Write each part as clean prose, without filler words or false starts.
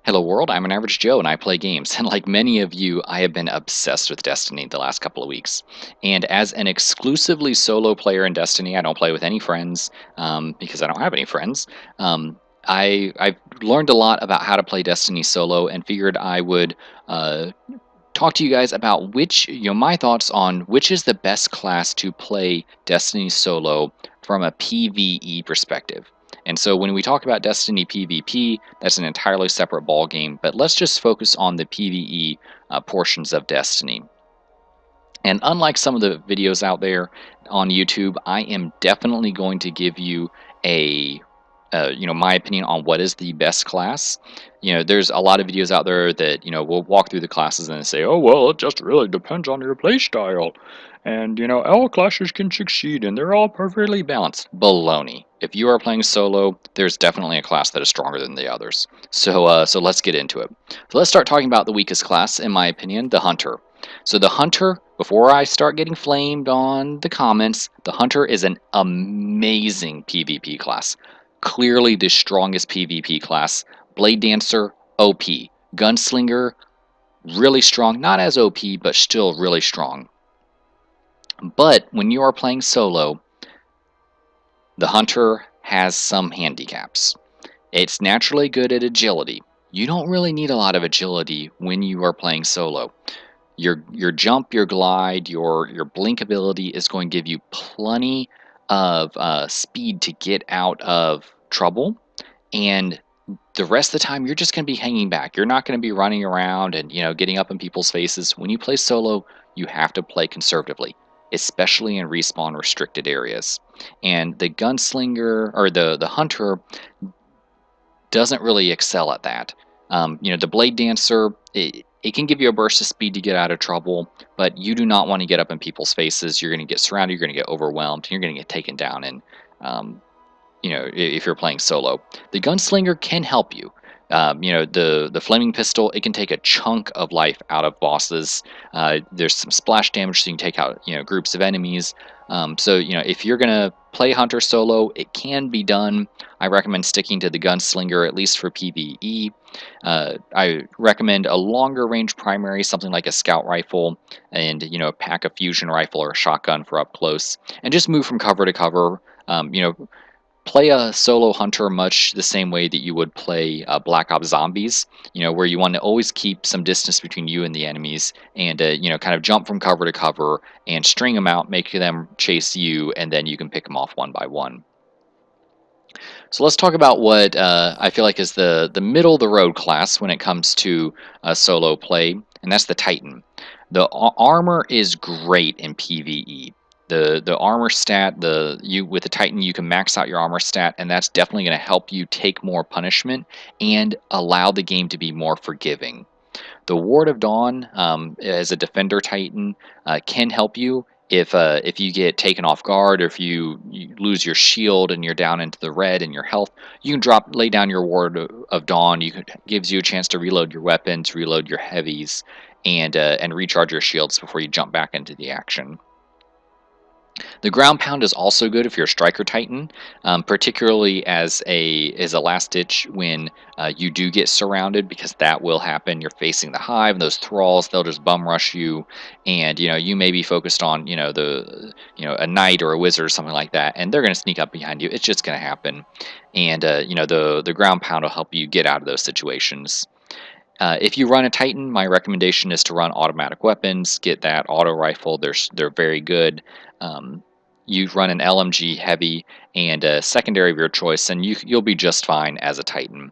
Hello world, I'm an average Joe and I play games. And like many of you, I have been obsessed with Destiny the last couple of weeks. And as an exclusively solo player in Destiny, I don't play with any friends because I don't have any friends. I've learned a lot about how to play Destiny solo and figured I would uh, talk to you guys about my thoughts on which is the best class to play Destiny solo from a PvE perspective. And so when we talk about Destiny PvP, that's an entirely separate ball game, but let's just focus on the PvE portions of Destiny. And unlike some of the videos out there on YouTube, I am definitely going to give you a my opinion on what is the best class. There's a lot of videos out there that will walk through the classes and say, oh well, it just really depends on your play style, and all classes can succeed and they're all perfectly balanced. Baloney. If you are playing solo, there's definitely a class that is stronger than the others. So let's get into it. So let's start talking about the weakest class, in my opinion, the Hunter. So the Hunter, before I start getting flamed on the comments, the Hunter is an amazing PvP class. Clearly the strongest PvP class. Blade Dancer, OP. Gunslinger, really strong. Not as OP, but still really strong. But when you are playing solo, the Hunter has some handicaps. It's naturally good at agility. You don't really need a lot of agility when you are playing solo. Your jump, your glide, your blink ability is going to give you plenty of speed to get out of trouble, and the rest of the time you're just going to be hanging back. You're not going to be running around and getting up in people's faces. When you play solo, you have to play conservatively, especially in respawn restricted areas. And the gunslinger or the hunter doesn't really excel at that. The Blade Dancer, it can give you a burst of speed to get out of trouble, but you do not want to get up in people's faces. You're going to get surrounded, you're going to get overwhelmed, and you're going to get taken down. And if you're playing solo, the Gunslinger can help you. The flaming pistol, it can take a chunk of life out of bosses. There's some splash damage, so you can take out groups of enemies. So if you're gonna play Hunter solo, it can be done. I recommend sticking to the Gunslinger at least for PvE. I recommend a longer range primary, something like a scout rifle, and a pack of fusion rifle or a shotgun for up close, and just move from cover to cover. Play a solo hunter much the same way that you would play Black Ops Zombies, where you want to always keep some distance between you and the enemies, and kind of jump from cover to cover and string them out, make them chase you, and then you can pick them off one by one. So let's talk about what I feel like is the middle of the road class when it comes to solo play, and that's the Titan. The armor is great in PvE. The armor stat, with the Titan you can max out your armor stat, and that's definitely going to help you take more punishment and allow the game to be more forgiving. The Ward of Dawn, as a defender Titan, can help you if you get taken off guard, or if you lose your shield and you're down into the red in your health. You can lay down your Ward of Dawn. Gives you a chance to reload your weapons, reload your heavies, and recharge your shields before you jump back into the action. The ground pound is also good if you're a striker titan, particularly as a last ditch when you do get surrounded, because that will happen. You're facing the hive, and those thralls, they'll just bum rush you, and you may be focused on a knight or a wizard or something like that, and they're going to sneak up behind you. It's just going to happen, and the ground pound will help you get out of those situations. If you run a Titan, my recommendation is to run automatic weapons. Get that auto rifle; they're very good. You run an LMG heavy and a secondary of your choice, and you'll be just fine as a Titan.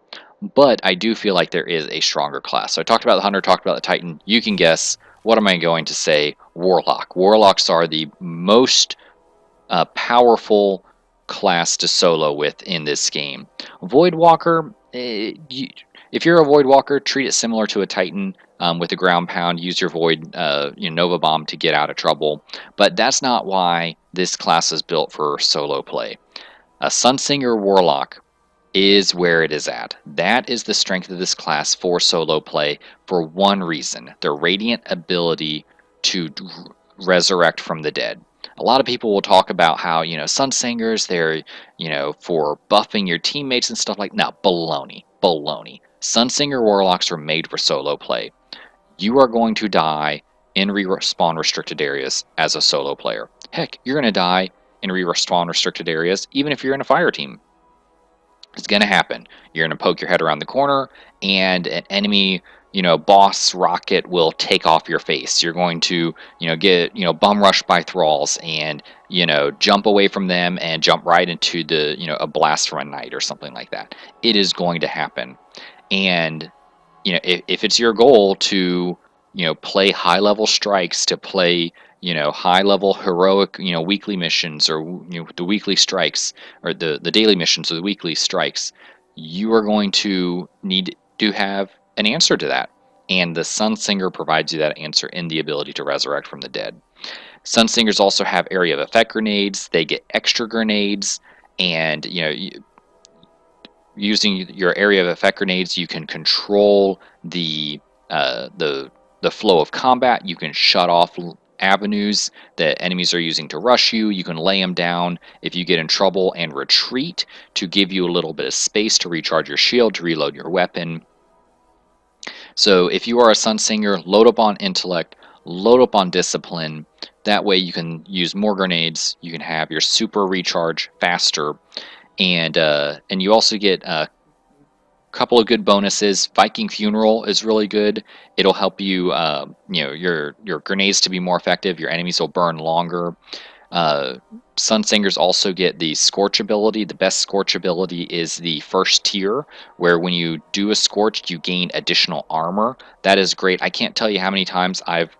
But I do feel like there is a stronger class. So I talked about the Hunter, talked about the Titan. You can guess, what am I going to say? Warlock. Warlocks are the most powerful class to solo with in this game. Voidwalker, if you're a Voidwalker, treat it similar to a Titan with a ground pound. Use your Void Nova Bomb to get out of trouble. But that's not why this class is built for solo play. A Sunsinger Warlock is where it is at. That is the strength of this class for solo play for one reason: their radiant ability to resurrect from the dead. A lot of people will talk about how, Sunsingers, they're, for buffing your teammates and stuff like that. No, baloney. Baloney. Sunsinger Warlocks are made for solo play. You are going to die in respawn restricted areas as a solo player. Heck, you're going to die in respawn restricted areas even if you're in a fire team. It's going to happen. You're going to poke your head around the corner, and an enemy, boss rocket will take off your face. You're going to, get, bum rushed by thralls and, jump away from them and jump right into the, a blast from a knight or something like that. It is going to happen. And, if it's your goal to, play high level strikes, to play, high level heroic, weekly missions, or the weekly strikes, or the daily missions or the weekly strikes, you are going to need to have an answer to that. And the Sunsinger provides you that answer in the ability to resurrect from the dead. Sunsingers also have area of effect grenades. They get extra grenades, and using your area of effect grenades, you can control the flow of combat. You can shut off avenues that enemies are using to rush you. You can lay them down if you get in trouble and retreat to give you a little bit of space to recharge your shield, to reload your weapon. So if you are a Sunsinger, load up on intellect, load up on discipline. That way you can use more grenades. You can have your super recharge faster, and you also get couple of good bonuses. Viking Funeral is really good. It'll help you, your grenades to be more effective. Your enemies will burn longer. Sunsingers also get the Scorch ability. The best Scorch ability is the first tier, where when you do a Scorch, you gain additional armor. That is great. I can't tell you how many times I've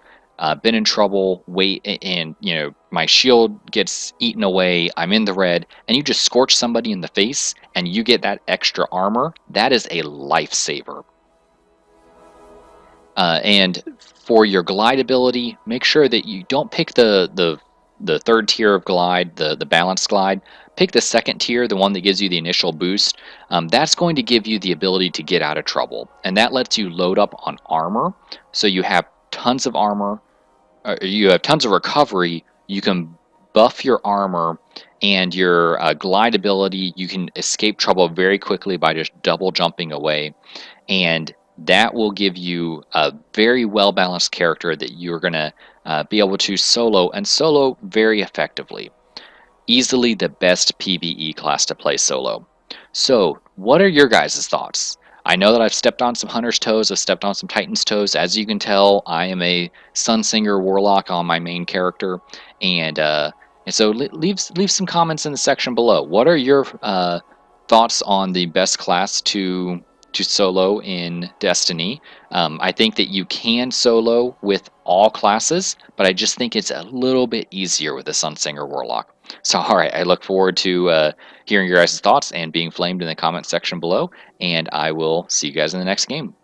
been in trouble, and my shield gets eaten away. I'm in the red, and you just scorch somebody in the face, and you get that extra armor. That is a lifesaver. And for your glide ability, make sure that you don't pick the third tier of glide, the balanced glide. Pick the second tier, the one that gives you the initial boost. That's going to give you the ability to get out of trouble, and that lets you load up on armor, so you have tons of armor. You have tons of recovery. You can buff your armor, and your glide ability, you can escape trouble very quickly by just double jumping away, and that will give you a very well balanced character that you're going to be able to solo very effectively. Easily the best PvE class to play solo. So, what are your guys' thoughts? I know that I've stepped on some Hunter's toes, I've stepped on some Titan's toes. As you can tell, I am a Sunsinger Warlock on my main character, and so leave some comments in the section below. What are your thoughts on the best class to solo in Destiny? I think that you can solo with all classes, but I just think it's a little bit easier with the Sunsinger Warlock. So, all right, I look forward to hearing your guys' thoughts and being flamed in the comment section below, and I will see you guys in the next game.